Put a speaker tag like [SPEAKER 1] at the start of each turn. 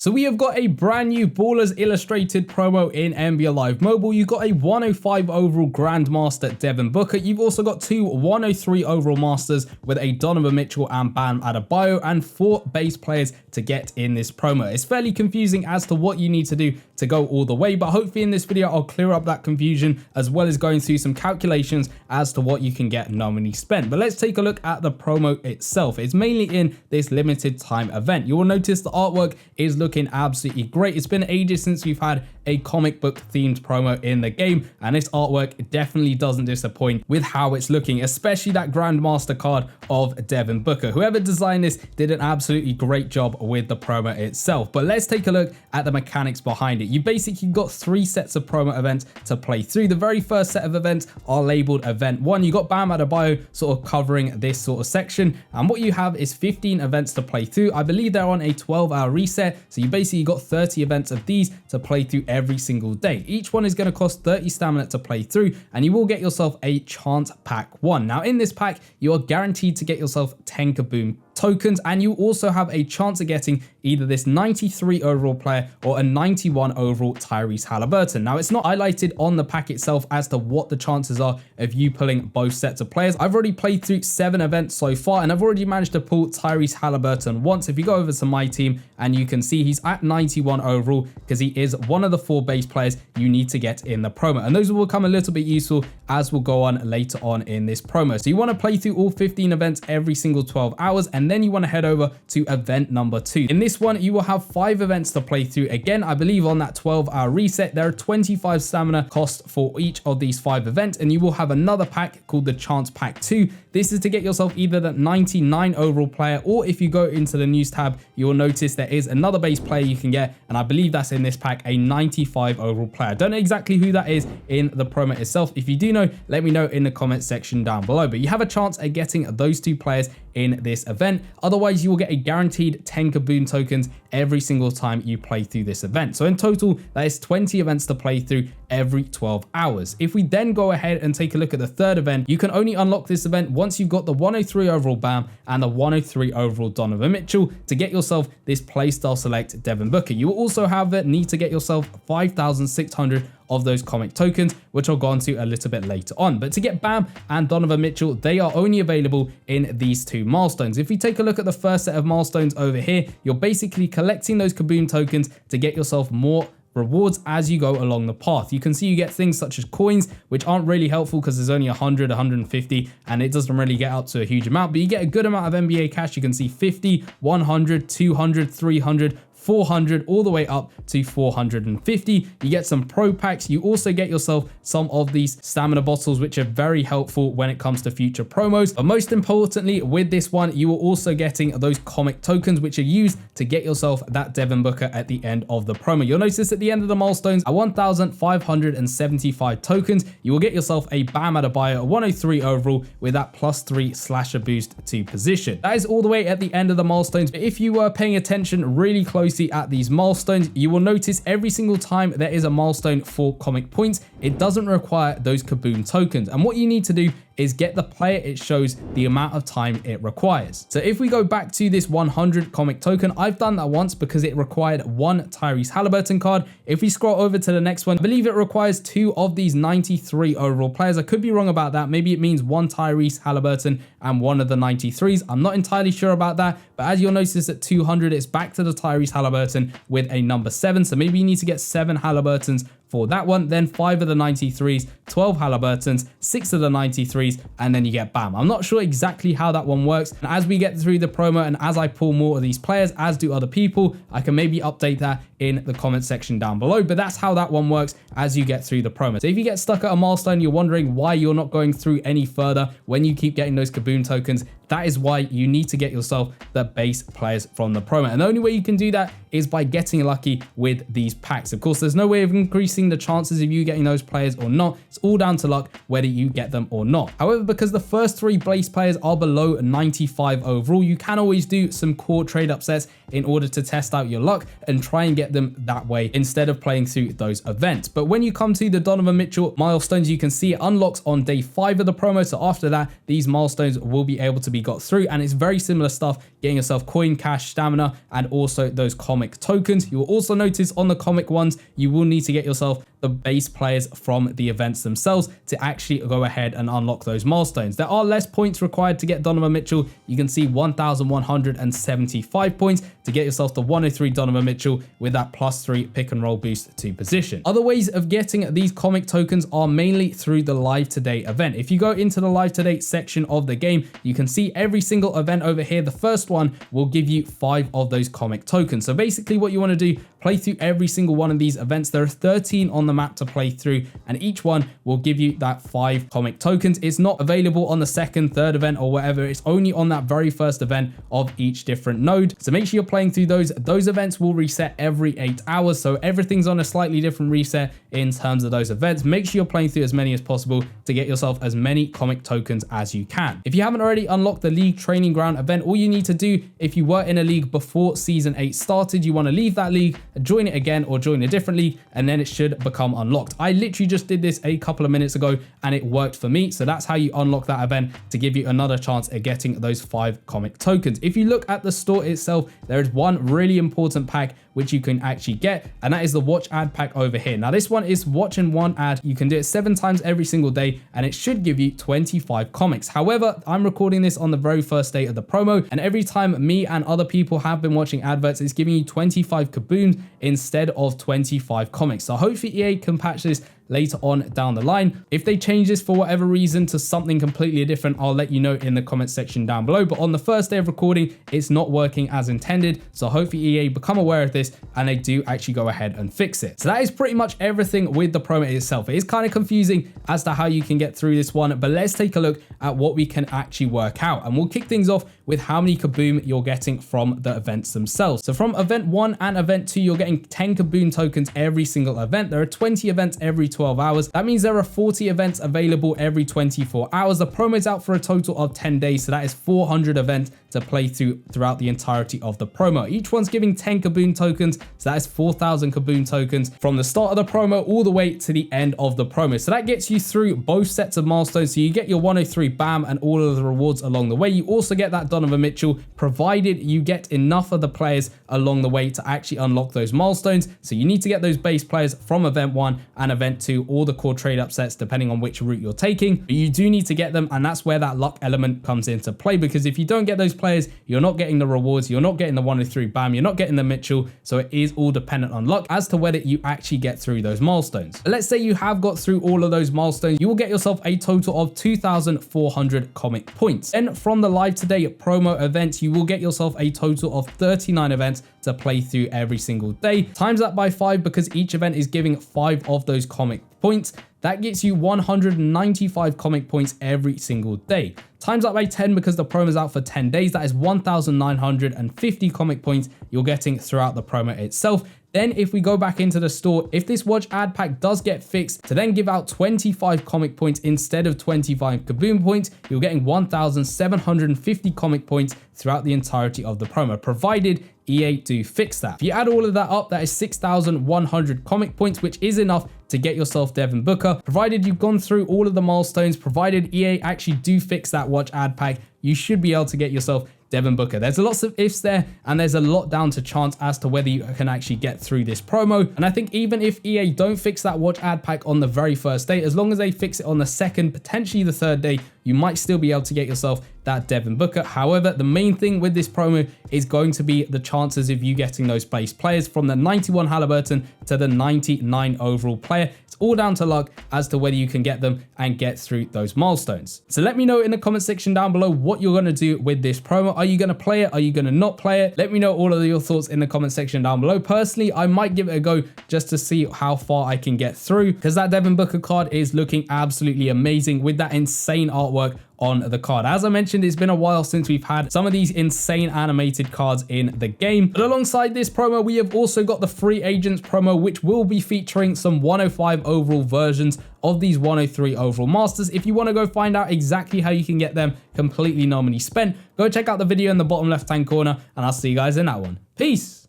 [SPEAKER 1] So we have got a brand new Ballers Illustrated promo in NBA Live Mobile. You've got a 105 overall Grandmaster Devin Booker. You've also got two 103 overall Masters with a Donovan Mitchell and Bam Adebayo and 4 base players to get in this promo. It's fairly confusing as to what you need to do to go all the way, but hopefully in this video I'll clear up that confusion as well as going through some calculations as to what you can get nominally spent. But let's take a look at the promo itself. It's mainly in this limited time event. You will notice the artwork is looking absolutely great. It's been ages since we've had a comic book themed promo in the game, and this artwork definitely doesn't disappoint with how it's looking, especially that Grandmaster card of Devin Booker. Whoever designed this did an absolutely great job with the promo itself. But let's take a look at the mechanics behind it. You basically got 3 sets of promo events to play through. The very first set of events are labeled Event 1. You got Bam Adebayo sort of covering this sort of section, and what you have is 15 events to play through. I believe they're on a 12-hour reset, so you basically got 30 events of these to play through every single day. Each one is going to cost 30 stamina to play through, and you will get yourself a Chance Pack 1. Now in this pack, you are guaranteed to get yourself 10 Kaboom tokens, and you also have a chance of getting either this 93 overall player or a 91 overall Tyrese Halliburton. Now it's not highlighted on the pack itself as to what the chances are of you pulling both sets of players. I've already played through 7 events so far, and I've already managed to pull Tyrese Halliburton once. If you go over to my team, and you can see he's at 91 overall because he is one of the 4 base players you need to get in the promo, and those will become a little bit useful as we'll go on later on in this promo. So you want to play through all 15 events every single 12 hours, and then you want to head over to event number 2. In this one, you will have 5 events to play through. Again, I believe on that 12-hour reset, there are 25 stamina cost for each of these 5 events, and you will have another pack called the Chance Pack 2. This is to get yourself either that 99 overall player, or if you go into the news tab, you will notice there is another base player you can get, and I believe that's in this pack, a 95 overall player. Don't know exactly who that is in the promo itself. If you do know, let me know in the comment section down below. But you have a chance at getting those 2 players in this event. Otherwise, you will get a guaranteed 10 Kaboom tokens every single time you play through this event. So in total, that is 20 events to play through every 12 hours. If we then go ahead and take a look at the third event, you can only unlock this event once you've got the 103 overall Bam and the 103 overall Donovan Mitchell to get yourself this playstyle select Devin Booker. You will also need to get yourself 5,600 of those comic tokens, which I'll go on to a little bit later on. But to get Bam and Donovan Mitchell, they are only available in these 2 milestones. If we take a look at the first set of milestones over here, you're basically collecting those Kaboom tokens to get yourself more rewards as you go along the path. You can see you get things such as coins, which aren't really helpful because there's only 100, 150, and it doesn't really get up to a huge amount, but you get a good amount of NBA cash. You can see 50, 100, 200, 300, 400, all the way up to 450. You get some pro packs. You also get yourself some of these stamina bottles, which are very helpful when it comes to future promos. But most importantly, with this one, you are also getting those comic tokens, which are used to get yourself that Devin Booker at the end of the promo. You'll notice at the end of the milestones, at 1,575 tokens, you will get yourself a Bam Adebayo, a 103 overall with that +3 slasher boost to position. That is all the way at the end of the milestones. But if you were paying attention really closely at these milestones, you will notice every single time there is a milestone for comic points, it doesn't require those Kaboom tokens. And what you need to do is get the player it shows the amount of time it requires. So if we go back to this 100 comic token, I've done that once because it required 1 Tyrese Halliburton card. If we scroll over to the next one, I believe it requires 2 of these 93 overall players. I could be wrong about that. Maybe it means 1 Tyrese Halliburton and 1 of the 93s. I'm not entirely sure about that, but as you'll notice at 200, it's back to the Tyrese Halliburton with a number 7. So maybe you need to get 7 Halliburtons for that one, then 5 of the 93s, 12 Halliburtons, 6 of the 93s, and then you get Bam. I'm not sure exactly how that one works. And as we get through the promo and as I pull more of these players, as do other people, I can maybe update that in the comment section down below. But that's how that one works as you get through the promo. So if you get stuck at a milestone, you're wondering why you're not going through any further when you keep getting those Kaboom tokens, that is why you need to get yourself the base players from the promo. And the only way you can do that is by getting lucky with these packs. Of course, there's no way of increasing the chances of you getting those players or not. It's all down to luck whether you get them or not. However, because the first 3 base players are below 95 overall, you can always do some core trade upsets in order to test out your luck and try and get them that way instead of playing through those events. But when you come to the Donovan Mitchell milestones, you can see it unlocks on day 5 of the promo. So after that, these milestones will be able to be successfully got through. And it's very similar stuff, getting yourself coin, cash, stamina, and also those comic tokens. You will also notice on the comic ones, you will need to get yourself the base players from the events themselves to actually go ahead and unlock those milestones. There are less points required to get Donovan Mitchell. You can see 1,175 points to get yourself the 103 Donovan Mitchell with that +3 pick and roll boost to position. Other ways of getting these comic tokens are mainly through the Live Today event. If you go into the Live Today section of the game, you can see every single event over here. The first one will give you 5 of those comic tokens. So basically what you want to do, play through every single one of these events. There are 13 on the map to play through, and each one will give you that 5 comic tokens. It's not available on the second, third event or whatever. It's only on that very first event of each different node. So make sure you're playing through those. Those events will reset every 8 hours. So everything's on a slightly different reset in terms of those events. Make sure you're playing through as many as possible to get yourself as many comic tokens as you can. If you haven't already unlocked the League Training Ground event, all you need to do, if you were in a league before Season 8 started, you want to leave that league, join it again or join a different league, and then it should become unlocked. I literally just did this a couple of minutes ago and it worked for me. So that's how you unlock that event to give you another chance at getting those 5 comic tokens. If you look at the store itself, there is one really important pack which you can actually get, and that is the watch ad pack over here. Now this one is watching one ad. You can do it 7 times every single day and it should give you 25 comics. However, I'm recording this on the very first day of the promo, and every time me and other people have been watching adverts, it's giving you 25 kaboom instead of 25 comics. So hopefully EA can patch this later on down the line. If they change this for whatever reason to something completely different, I'll let you know in the comment section down below. But on the first day of recording, it's not working as intended. So hopefully EA become aware of this and they do actually go ahead and fix it. So that is pretty much everything with the promo itself. It is kind of confusing as to how you can get through this one, but let's take a look at what we can actually work out. And we'll kick things off with how many kaboom you're getting from the events themselves. So from event 1 and event 2, you're getting 10 kaboom tokens every single event. There are 20 events every 12 hours. That means there are 40 events available every 24 hours. The promo is out for a total of 10 days. So that is 400 events to play throughout the entirety of the promo. Each one's giving 10 kaboom tokens. So that is 4,000 kaboom tokens from the start of the promo all the way to the end of the promo. So that gets you through both sets of milestones. So you get your 103 BAM and all of the rewards along the way. You also get that Donovan Mitchell, provided you get enough of the players along the way to actually unlock those milestones. So you need to get those base players from event 1 and event 2, or the core trade upsets, depending on which route you're taking. But you do need to get them, and that's where that luck element comes into play, because if you don't get those players, you're not getting the rewards, you're not getting the 103 BAM, you're not getting the Mitchell. So it is all dependent on luck as to whether you actually get through those milestones. But let's say you have got through all of those milestones, you will get yourself a total of 2,400 comic points. Then from the Live Today promo events, you will get yourself a total of 39 events to play through every single day. Times that by 5 because each event is giving 5 of those comic points. That gets you 195 comic points every single day. Times that by 10 because the promo is out for 10 days. That is 1,950 comic points you're getting throughout the promo itself. Then if we go back into the store, if this watch ad pack does get fixed to then give out 25 comic points instead of 25 kaboom points, you're getting 1,750 comic points throughout the entirety of the promo, provided EA do fix that. If you add all of that up, that is 6,100 comic points, which is enough to get yourself Devin Booker, provided you've gone through all of the milestones, provided EA actually do fix that watch ad pack, you should be able to get yourself Devin Booker. There's lots of ifs there, and there's a lot down to chance as to whether you can actually get through this promo. And I think even if EA don't fix that watch ad pack on the very first day, as long as they fix it on the second, potentially the third day, you might still be able to get yourself that Devin Booker. However, the main thing with this promo is going to be the chances of you getting those base players from the 91 Halliburton to the 99 overall player. It's all down to luck as to whether you can get them and get through those milestones. So let me know in the comment section down below what you're going to do with this promo. Are you going to play it? Are you going to not play it? Let me know all of your thoughts in the comment section down below. Personally, I might give it a go just to see how far I can get through, because that Devin Booker card is looking absolutely amazing with that insane artwork on the card. As I mentioned, it's been a while since we've had some of these insane animated cards in the game. But alongside this promo, we have also got the free agents promo, which will be featuring some 105 overall versions of these 103 overall masters. If you want to go find out exactly how you can get them completely no money spent, go check out the video in the bottom left hand corner, and I'll see you guys in that one. Peace.